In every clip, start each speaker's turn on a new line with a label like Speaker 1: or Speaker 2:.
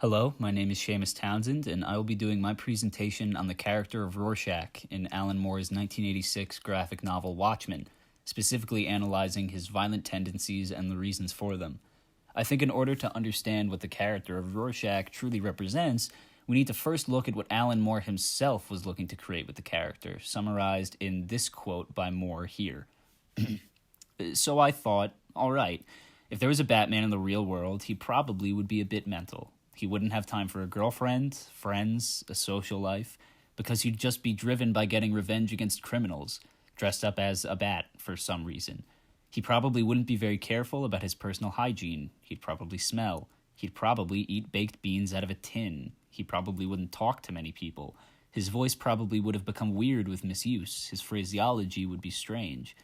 Speaker 1: Hello, my name is Seamus Townsend, and I will be doing my presentation on the character of Rorschach in Alan Moore's 1986 graphic novel Watchmen, specifically analyzing his violent tendencies and the reasons for them. I think in order to understand what the character of Rorschach truly represents, we need to first look at what Alan Moore himself was looking to create with the character, summarized in this quote by Moore here. So I thought, alright, if there was a Batman in the real world, he probably would be a bit mental. He wouldn't have time for a girlfriend, friends, a social life, because he'd just be driven by getting revenge against criminals, dressed up as a bat for some reason. He probably wouldn't be very careful about his personal hygiene. He'd probably smell. He'd probably eat baked beans out of a tin. He probably wouldn't talk to many people. His voice probably would have become weird with misuse. His phraseology would be strange.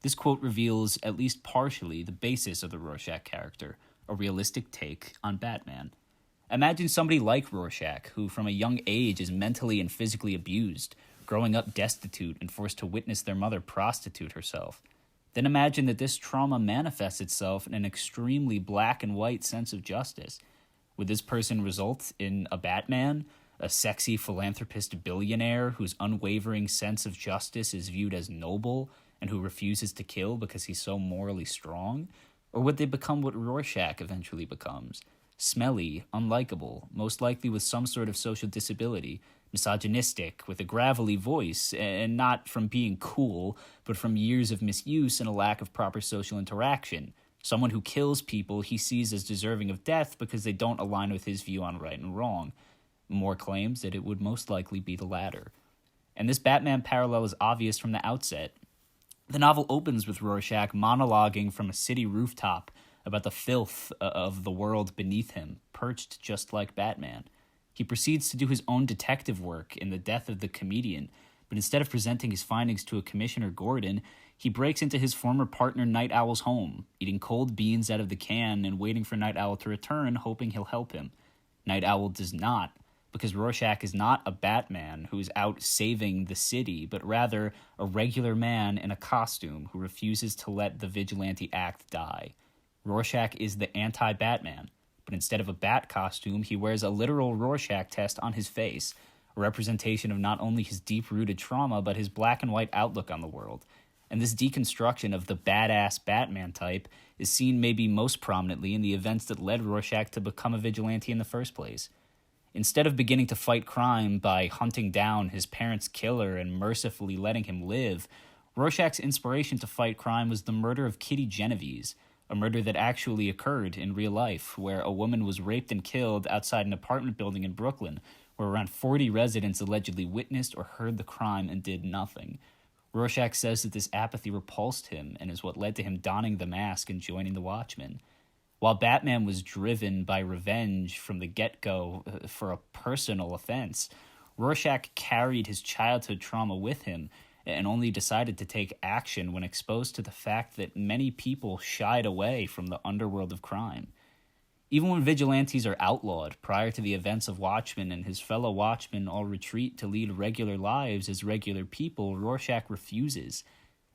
Speaker 1: This quote reveals, at least partially, the basis of the Rorschach character, a realistic take on Batman. Imagine somebody like Rorschach, who from a young age is mentally and physically abused, growing up destitute and forced to witness their mother prostitute herself. Then imagine that this trauma manifests itself in an extremely black and white sense of justice. Would this person result in a Batman, a sexy philanthropist billionaire whose unwavering sense of justice is viewed as noble and who refuses to kill because he's so morally strong? Or would they become what Rorschach eventually becomes? Smelly, unlikable, most likely with some sort of social disability, misogynistic, with a gravelly voice, and not from being cool, but from years of misuse and a lack of proper social interaction. Someone who kills people he sees as deserving of death because they don't align with his view on right and wrong. Moore claims that it would most likely be the latter. And this Batman parallel is obvious from the outset. The novel opens with Rorschach monologuing from a city rooftop about the filth of the world beneath him, perched just like Batman. He proceeds to do his own detective work in the death of the comedian, but instead of presenting his findings to a Commissioner Gordon, he breaks into his former partner Night Owl's home, eating cold beans out of the can and waiting for Night Owl to return, hoping he'll help him. Night Owl does not, because Rorschach is not a Batman who is out saving the city, but rather a regular man in a costume who refuses to let the vigilante act die. Rorschach is the anti-Batman, but instead of a bat costume, he wears a literal Rorschach test on his face, a representation of not only his deep-rooted trauma, but his black and white outlook on the world. And this deconstruction of the badass Batman type is seen maybe most prominently in the events that led Rorschach to become a vigilante in the first place. Instead of beginning to fight crime by hunting down his parents' killer and mercifully letting him live, Rorschach's inspiration to fight crime was the murder of Kitty Genovese, a murder that actually occurred in real life, where a woman was raped and killed outside an apartment building in Brooklyn, where around 40 residents allegedly witnessed or heard the crime and did nothing. Rorschach says that this apathy repulsed him and is what led to him donning the mask and joining the Watchmen. While Batman was driven by revenge from the get-go for a personal offense, Rorschach carried his childhood trauma with him and only decided to take action when exposed to the fact that many people shied away from the underworld of crime. Even when vigilantes are outlawed prior to the events of Watchmen and his fellow Watchmen all retreat to lead regular lives as regular people, Rorschach refuses.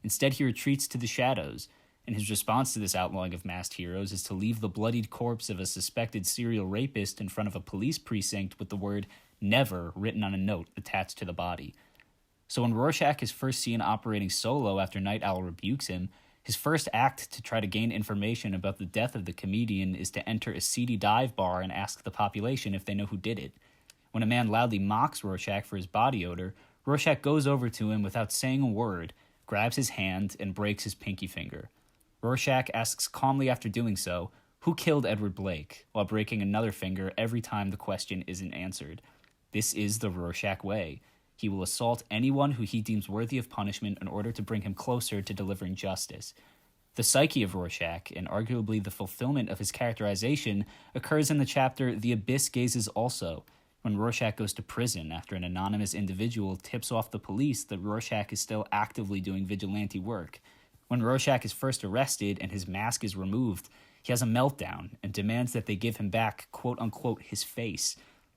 Speaker 1: Instead, he retreats to the shadows, and his response to this outlawing of masked heroes is to leave the bloodied corpse of a suspected serial rapist in front of a police precinct with the word "never" written on a note attached to the body. So when Rorschach is first seen operating solo after Night Owl rebukes him, his first act to try to gain information about the death of the comedian is to enter a seedy dive bar and ask the population if they know who did it. When a man loudly mocks Rorschach for his body odor, Rorschach goes over to him without saying a word, grabs his hand, and breaks his pinky finger. Rorschach asks calmly after doing so, "Who killed Edward Blake?" while breaking another finger every time the question isn't answered. This is the Rorschach way. He will assault anyone who he deems worthy of punishment in order to bring him closer to delivering justice. The psyche of Rorschach, and arguably the fulfillment of his characterization, occurs in the chapter The Abyss Gazes also, when Rorschach goes to prison after an anonymous individual tips off the police that Rorschach is still actively doing vigilante work. When Rorschach is first arrested and his mask is removed, he has a meltdown and demands that they give him back, quote-unquote, his face,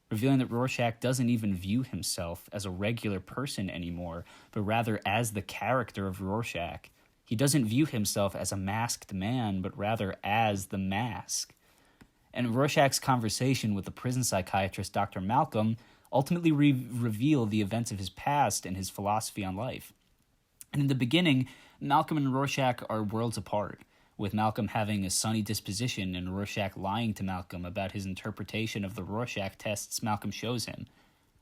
Speaker 1: revealing that Rorschach doesn't even view himself as a regular person anymore, but rather as the character of Rorschach. He doesn't view himself as a masked man, but rather as the mask. and Rorschach's conversation with the prison psychiatrist Dr. Malcolm ultimately reveal the events of his past and his philosophy on life. And in the beginning, Malcolm and Rorschach are worlds apart, with Malcolm having a sunny disposition and Rorschach lying to Malcolm about his interpretation of the Rorschach tests Malcolm shows him.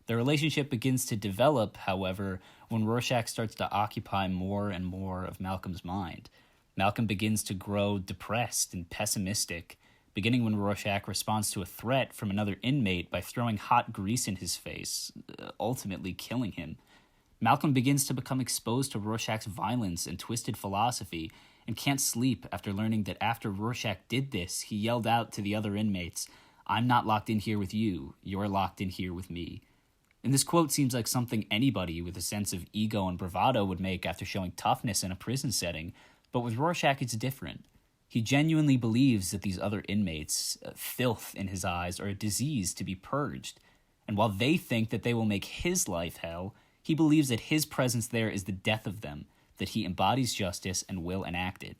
Speaker 1: Their relationship begins to develop, however, when Rorschach starts to occupy more and more of Malcolm's mind. Malcolm begins to grow depressed and pessimistic, beginning when Rorschach responds to a threat from another inmate by throwing hot grease in his face, ultimately killing him. Malcolm begins to become exposed to Rorschach's violence and twisted philosophy, and can't sleep after learning that after Rorschach did this, he yelled out to the other inmates, "I'm not locked in here with you, you're locked in here with me." And this quote seems like something anybody with a sense of ego and bravado would make after showing toughness in a prison setting, but with Rorschach it's different. He genuinely believes that these other inmates, filth in his eyes, are a disease to be purged, and while they think that they will make his life hell, he believes that his presence there is the death of them, that he embodies justice and will enact it.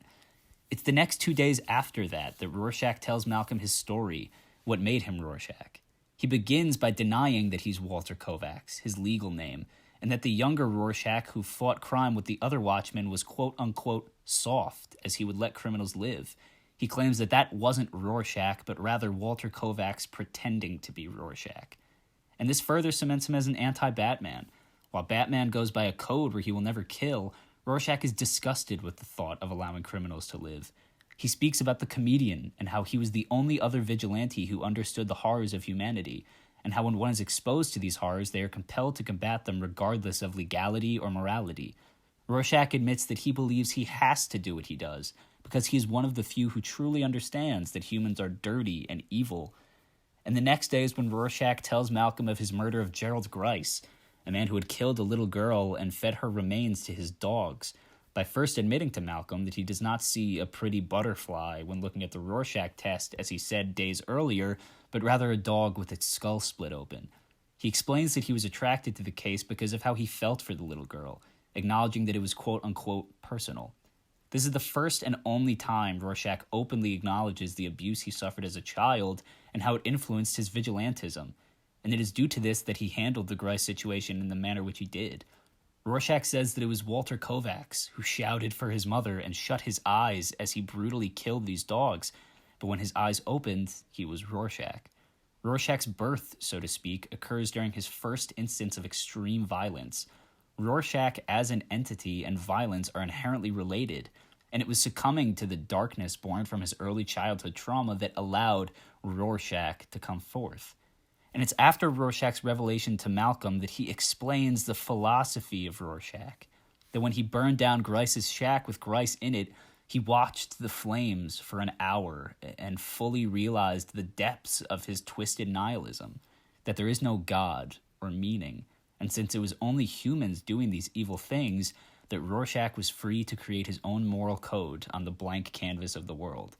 Speaker 1: It's the next 2 days after that Rorschach tells Malcolm his story, what made him Rorschach. He begins by denying that he's Walter Kovacs, his legal name, and that the younger Rorschach who fought crime with the other Watchmen was quote-unquote soft, as he would let criminals live. He claims that that wasn't Rorschach, but rather Walter Kovacs pretending to be Rorschach. And this further cements him as an anti-Batman. While Batman goes by a code where he will never kill, Rorschach is disgusted with the thought of allowing criminals to live. He speaks about the comedian and how he was the only other vigilante who understood the horrors of humanity, and how when one is exposed to these horrors, they are compelled to combat them regardless of legality or morality. Rorschach admits that he believes he has to do what he does, because he is one of the few who truly understands that humans are dirty and evil. And the next day is when Rorschach tells Malcolm of his murder of Gerald Grice, a man who had killed a little girl and fed her remains to his dogs, by first admitting to Malcolm that he does not see a pretty butterfly when looking at the Rorschach test, as he said days earlier, but rather a dog with its skull split open. He explains that he was attracted to the case because of how he felt for the little girl, acknowledging that it was quote-unquote personal. This is the first and only time Rorschach openly acknowledges the abuse he suffered as a child and how it influenced his vigilantism, and it is due to this that he handled the Grice situation in the manner which he did. Rorschach says that it was Walter Kovacs who shouted for his mother and shut his eyes as he brutally killed these dogs, but when his eyes opened, he was Rorschach. Rorschach's birth, so to speak, occurs during his first instance of extreme violence. Rorschach as an entity and violence are inherently related, and it was succumbing to the darkness born from his early childhood trauma that allowed Rorschach to come forth. And it's after Rorschach's revelation to Malcolm that he explains the philosophy of Rorschach, that when he burned down Grice's shack with Grice in it, he watched the flames for an hour and fully realized the depths of his twisted nihilism, that there is no God or meaning, and since it was only humans doing these evil things, that Rorschach was free to create his own moral code on the blank canvas of the world.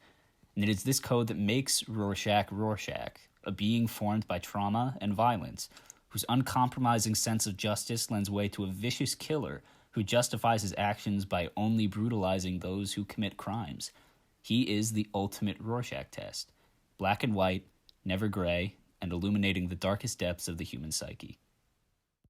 Speaker 1: And it is this code that makes Rorschach Rorschach, a being formed by trauma and violence, whose uncompromising sense of justice lends way to a vicious killer who justifies his actions by only brutalizing those who commit crimes. He is the ultimate Rorschach test, black and white, never gray, and illuminating the darkest depths of the human psyche.